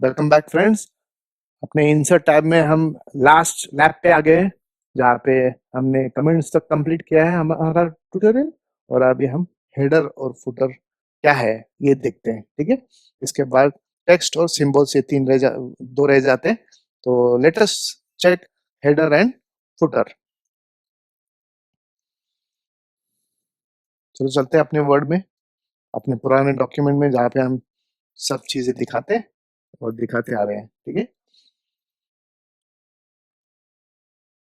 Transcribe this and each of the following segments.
Welcome back friends. अपने insert tab में हम लास्ट लैब पे आ गए हैं, जहाँ पे हमने कमेंट्स तक कंप्लीट किया है हमारा ट्यूटोरियल। और अभी हम हेडर और फुटर क्या है ये देखते हैं। ठीक है, इसके बाद टेक्स्ट और सिंबल से दो रह जाते हैं। तो let us check header and footer. चलो चलते हैं अपने वर्ड में, अपने पुराने डॉक्यूमेंट में, जहाँ पे हम सब चीजें दिखाते हैं और दिखाते आ रहे हैं। ठीक है,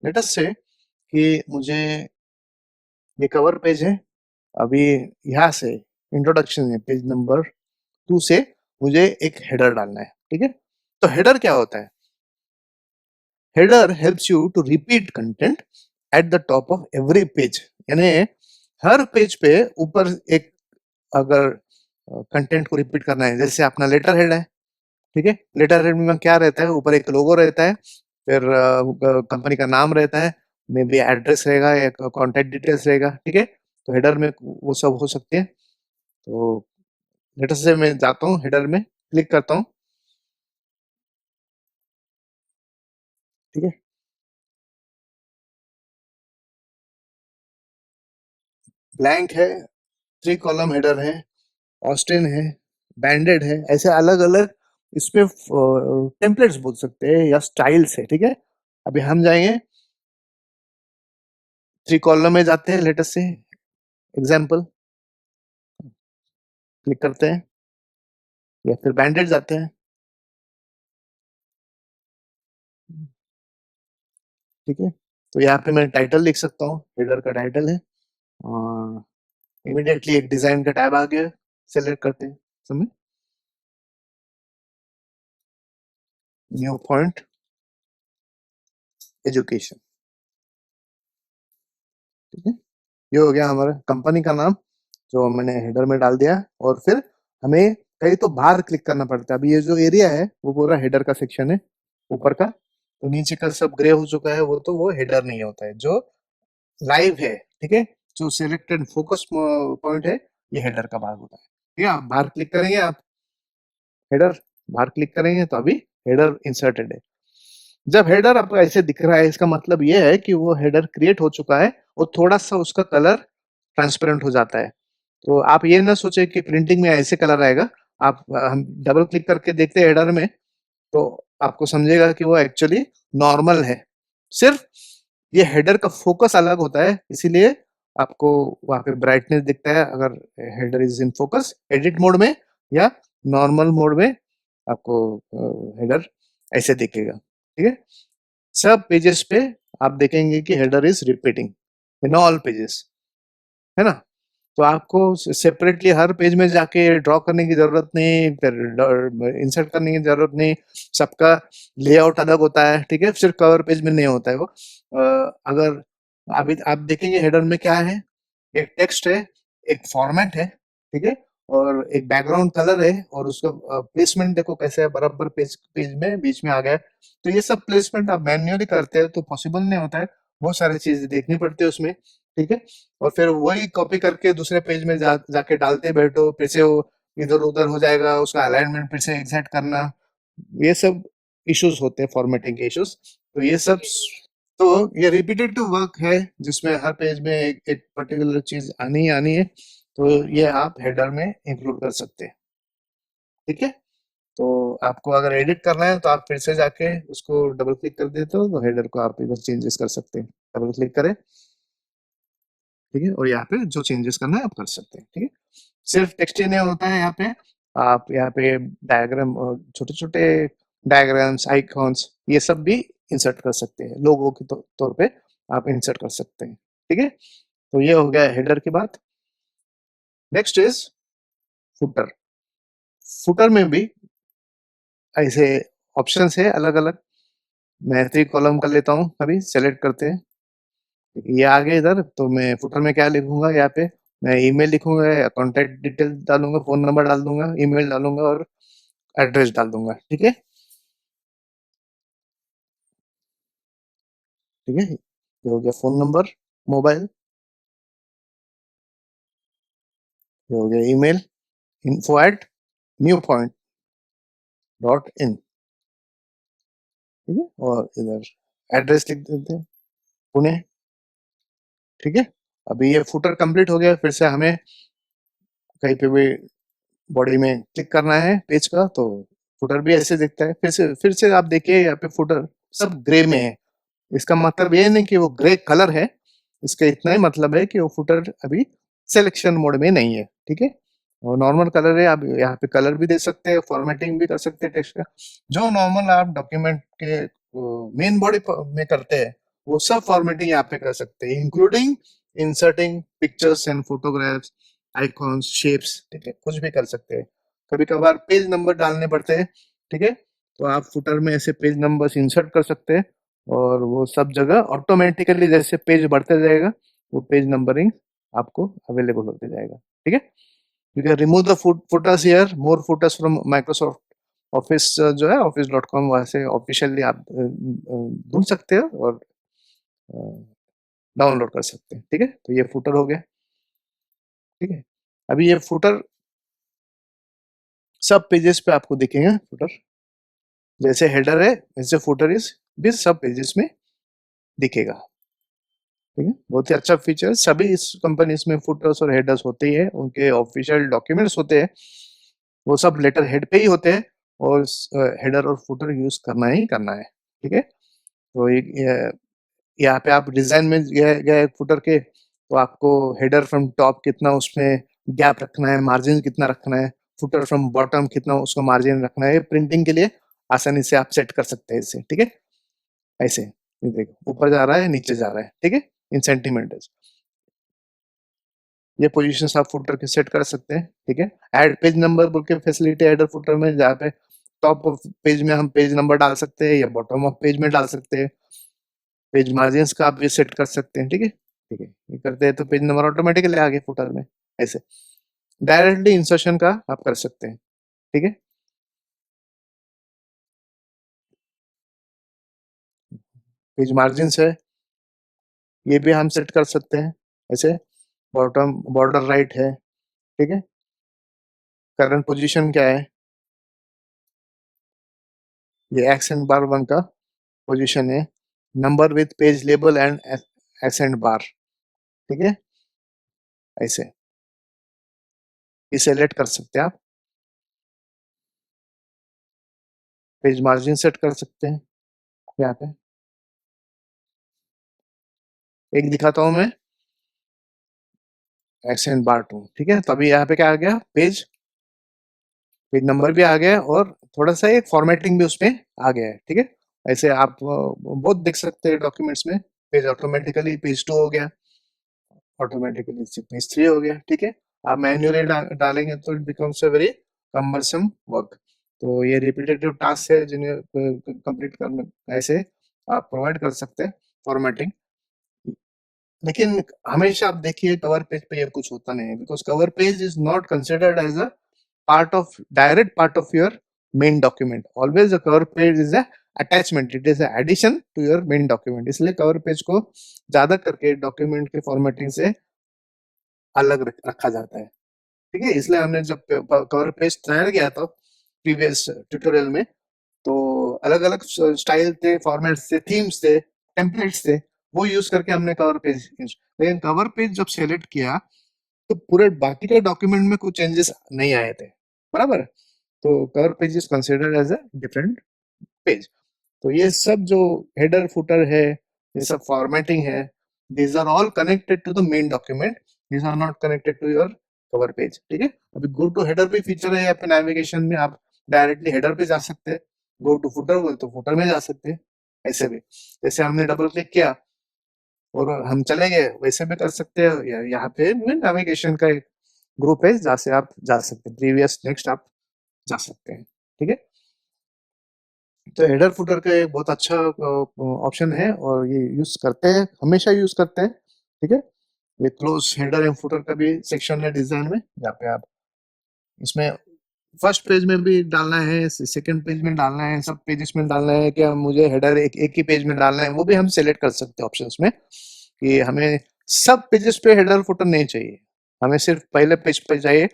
लेट अस से कि मुझे ये कवर पेज है। अभी यहाँ से इंट्रोडक्शन है, पेज नंबर 2 से मुझे एक हेडर डालना है। ठीक है, तो हेडर क्या होता है? Header helps you to repeat content at the top of every page. यानी हर पेज पे ऊपर एक, अगर कंटेंट को रिपीट करना है, जैसे अपना लेटर हेड है। ठीक है, लेटर हेड में क्या रहता है? ऊपर एक लोगो रहता है, फिर कंपनी का नाम रहता है, मे बी एड्रेस रहेगा या कॉन्टेक्ट डिटेल्स रहेगा। ठीक है, तो हेडर में वो सब हो सकते हैं। तो लेटर से मैं जाता हूँ हेडर में, क्लिक करता हूँ। ठीक है, ब्लैंक है, 3 कॉलम हेडर है, ऑस्टिन है, बैंडेड है, ऐसे अलग अलग इसमें टेम्पलेट्स बोल सकते हैं या स्टाइल्स है। ठीक है, अभी हम जाएंगे 3 कॉलम में, जाते हैं लेटर से एग्जाम्पल, क्लिक करते हैं, या फिर बैंडेड जाते हैं। ठीक है, तो यहाँ पे मैं टाइटल लिख सकता हूँ, हेडर का टाइटल है, और इमीडिएटली एक डिजाइन का टैब आ गया, सेलेक्ट करते हैं समय, न्यू पॉइंट एजुकेशन। ठीक है, ये हो गया हमारा कंपनी का नाम, जो मैंने हेडर में डाल दिया। और फिर हमें कहीं तो बाहर क्लिक करना पड़ता है। अभी ये जो एरिया है वो पूरा हेडर का सेक्शन है, ऊपर का। तो नीचे का सब ग्रे हो चुका है, वो तो वो हेडर नहीं होता है जो लाइव है। ठीक है, जो सिलेक्टेड फोकस पॉइंट है, ये हेडर का भाग होता है। ठीक है, आप बाहर क्लिक करेंगे, आप हेडर बाहर क्लिक करेंगे तो अभी हेडर इंसर्टेड है। जब हेडर आपको ऐसे दिख रहा है, इसका मतलब ये है कि वो हेडर क्रिएट हो चुका है, और थोड़ा सा उसका कलर ट्रांसपेरेंट हो जाता है। तो आप ये ना सोचे कि प्रिंटिंग में ऐसे कलर आएगा। आप हम डबल क्लिक करके देखते हैं हेडर में, तो आपको समझेगा कि वो एक्चुअली नॉर्मल है। सिर्फ ये हेडर का फोकस अलग होता है, इसीलिए आपको वहां पे ब्राइटनेस दिखता है, अगर header is in focus edit mode में, या नॉर्मल मोड में आपको हेडर ऐसे दिखेगा। ठीक है, सब पेजेस पे आप देखेंगे कि header is repeating in all pages, है ना? तो आपको सेपरेटली हर पेज में जाके ड्रॉ करने की जरूरत नहीं, फिर इंसर्ट करने की जरूरत नहीं। सबका लेआउट अलग होता है। ठीक है, सिर्फ कवर पेज में नहीं होता है वो। अगर अभी आप देखेंगे हेडर में क्या है, एक टेक्स्ट है, एक फॉर्मेट है। ठीक है, और एक बैकग्राउंड कलर है, और उसका प्लेसमेंट देखो कैसे है, बराबर पेज पेज में बीच में आ गया है। तो ये सब प्लेसमेंट आप मैन्युअली करते हैं तो पॉसिबल नहीं होता है, बहुत सारी चीजें देखनी पड़ती है उसमें। ठीक है, और फिर वही कॉपी करके दूसरे पेज में जाके डालते बैठो, फिर से वो इधर उधर हो जाएगा, उसका अलाइनमेंट फिर से एग्जैक्ट करना, ये सब इश्यूज होते हैं, फॉर्मेटिंग के इश्यूज। तो ये सब, तो ये रिपीटेटिव वर्क है, जिसमें हर पेज में एक पर्टिकुलर चीज आनी ही आनी है। तो ये आप हेडर में इंक्लूड कर सकते हैं। ठीक है, तो आपको अगर एडिट करना है तो आप फिर से जाके उसको डबल क्लिक कर देते हो, तो हेडर को आप इधर चेंजेस कर सकते हैं। डबल क्लिक करें, ठीक है, और यहाँ पे जो चेंजेस करना है आप कर सकते हैं। ठीक है, सिर्फ टेक्स्ट ही नहीं होता है यहाँ पे, आप यहाँ पे डायग्राम, छोटे छोटे डायग्राम्स, आइकॉन्स, ये सब भी इंसर्ट कर सकते हैं, लोगों के तौर पे आप इंसर्ट कर सकते हैं। ठीक है, तो ये हो गया हेडर की बात। Next is footer. फुटर में भी ऐसे ऑप्शंस है अलग अलग। मैं 3 कॉलम कर लेता हूँ, अभी सेलेक्ट करते हैं, ये आ गया इधर। तो मैं फुटर में क्या लिखूंगा? यहाँ पे मैं ईमेल लिखूंगा, या कॉन्टेक्ट डिटेल डालूंगा, फोन नंबर डाल दूंगा, ईमेल डालूंगा, और एड्रेस डाल दूंगा। ठीक है, ठीक है, ये हो गया फोन नंबर, मोबाइल, ये हो गया ईमेल, info@newpoint, डॉट इन, ठीक है, और इधर एड्रेस लिख देते हैं पुणे, ठीक है। अभी ये फुटर कंप्लीट हो गया, फिर से हमें कहीं पे भी बॉडी में क्लिक करना है पेज का, तो फुटर भी ऐसे दिखता है। फिर से आप देखिए यहाँ पे फुटर सब ग्रे में है। इसका मतलब ये नहीं कि वो ग्रे कलर है, इसका इतना ही मतलब है कि वो फुटर अभी सिलेक्शन मोड में नहीं है, ठीक है। और नॉर्मल कलर है, आप यहाँ पे कलर भी दे सकते हैं, फॉर्मेटिंग भी कर सकते हैं टेक्स्ट का। जो नॉर्मल आप डॉक्यूमेंट के मेन बॉडी में करते हैं, वो सब फॉर्मेटिंग यहाँ पे कर सकते हैं, including inserting pictures and photographs, icons, shapes, ठीक है, कुछ भी कर सकते हैं। कभी कभार पेज नंबर डालने पड़ते हैं, ठीक है, तो आप फुटर में ऐसे पेज नंबर्स इंसर्ट कर सकते हैं, और वो सब जगह ऑटोमेटिकली जैसे पेज बढ़ते जाएगा, वो पेज नंबरिंग आपको अवेलेबल होते जाएगा, ठीक है। You can remove the putters here, more putters from Microsoft office, जो है office.com, वहां से ऑफिशियली आप ढूंढ सकते हो और डाउनलोड कर सकते हैं, ठीक है। तो ये फुटर हो गया, ठीक है। अभी ये फुटर सब पेजेस पे आपको दिखेंगे, फुटर जैसे हेडर है वैसे फुटर इस भी सब पेजेस में दिखेगा, ठीक है। बहुत ही अच्छा फीचर, सभी इस कंपनीज में फुटर्स और हेडर्स होते ही है, उनके ऑफिशियल डॉक्यूमेंट्स होते हैं, वो सब लेटर हेड पे ही होते हैं, और हेडर और फुटर यूज करना ही करना है, ठीक है। तो यहाँ पे आप डिजाइन में गए फुटर के, तो आपको हेडर फ्रॉम टॉप कितना उसमें गैप रखना है, मार्जिन कितना रखना है, फुटर फ्रॉम बॉटम कितना उसको मार्जिन रखना है, प्रिंटिंग के लिए आसानी से आप सेट कर सकते हैं इसे, ठीक है। ऐसे ये देखो ऊपर जा रहा है नीचे जा रहा है, ठीक है, इन सेंटीमीटर्स। ये पोजीशंस आप फुटर के सेट कर सकते हैं, ठीक है। ऐड पेज नंबर बोल के फैसिलिटी हेडर फुटर में, जहाँ पे टॉप ऑफ पेज में हम पेज नंबर डाल सकते हैं या बॉटम ऑफ पेज में डाल सकते हैं। पेज मार्जिन का आप भी सेट कर सकते हैं, ठीक है, ठीक है। ये करते हैं तो पेज नंबर ऑटोमेटिकली आ गए फुटर में। ऐसे डायरेक्टली इंसर्शन का आप कर सकते हैं, ठीक है। पेज मार्जिन है, ये भी हम सेट कर सकते हैं ऐसे। बॉटम बॉर्डर राइट है, ठीक है। करंट पोजीशन क्या है, ये एक्सेंट बार 1 का पोजीशन है। Number with page label and accent bar, ठीक है। ऐसे इसे सेलेक्ट कर सकते हैं आप, पेज मार्जिन सेट कर सकते हैं यहाँ पे। एक दिखाता हूँ मैं, एक्सेंट बार 2, ठीक है। तो अभी यहाँ पे क्या आ गया, पेज पेज नंबर भी आ गया, और थोड़ा सा एक फॉर्मेटिंग भी उसमें आ गया है, ठीक है। ऐसे आप बहुत देख सकते हैं डॉक्यूमेंट्स में, पेज ऑटोमेटिकली पेज 2 हो गया, ऑटोमेटिकली पेज 3 हो गया, ठीक है। आप मैन्युअली डालेंगे तो it becomes a very cumbersome work. तो ये रिपीटेटिव टास्क है जिन्हें कंप्लीट करना, ऐसे आप प्रोवाइड कर सकते हैं फॉर्मेटिंग। लेकिन हमेशा आप देखिए कवर पेज पे ये कुछ होता नहीं है, because cover page is not considered as a part of direct part of your main document. Always the cover page is a attachment, it is a addition to your main document. इसलिए cover page को ज्यादा करके document के formatting से अलग रखा जाता है, ठीक है। इसलिए हमने जब कवर पेज तैयार किया था प्रीवियस ट्यूटोरियल में, तो अलग अलग स्टाइल थे, फॉर्मेट थे, थीम्स थे, टेम्पलेट्स थे, वो यूज करके हमने कवर पेज। लेकिन कवर पेज जब सेलेक्ट किया, तो पूरे बाकी के डॉक्यूमेंट में कुछ चेंजेस नहीं आए थे, बराबर। तो cover page is considered as a different page. तो ये सब जो हेडर फुटर है, ये सब फॉर्मेटिंग है, these are all connected to the main document, these are not connected to your cover page, ठीक है। अभी गो टू हेडर भी फीचर है, या फिर नेविगेशन में आप डायरेक्टली हेडर पे जा सकते हैं, गो टू फुटर बोले तो फुटर में जा सकते हैं। ऐसे भी जैसे हमने डबल क्लिक किया और हम चले गए, वैसे भी कर सकते हैं। यहाँ पे नेविगेशन का एक ग्रुप है जहाँ से आप जा सकते हैं, प्रीवियस नेक्स्ट आप जा सकते हैं, ठीक है। तो हेडर फुटर का एक बहुत अच्छा ऑप्शन है, और ये यूज करते हैं, हमेशा यूज करते हैं, ठीक है। ये क्लोज हेडर एंड फुटर का भी सेक्शन है डिजाइन में, जहाँ पे आप इसमें फर्स्ट पेज में भी डालना है, सेकंड पेज में डालना है, सब पेजेस में डालना है, कि मुझे हेडर एक ही पेज में डालना है, वो भी हम सेलेक्ट कर सकते हैं ऑप्शंस में, कि हमें सब पेजेस पे हेडर फुटर नहीं चाहिए, हमें सिर्फ पहले पेज पे चाहिए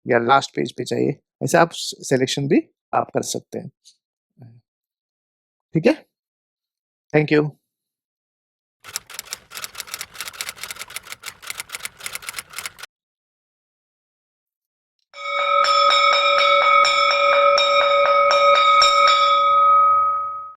या लास्ट पेज पे चाहिए, ऐसे आप सिलेक्शन भी आप कर सकते हैं। ठीक है? Thank you.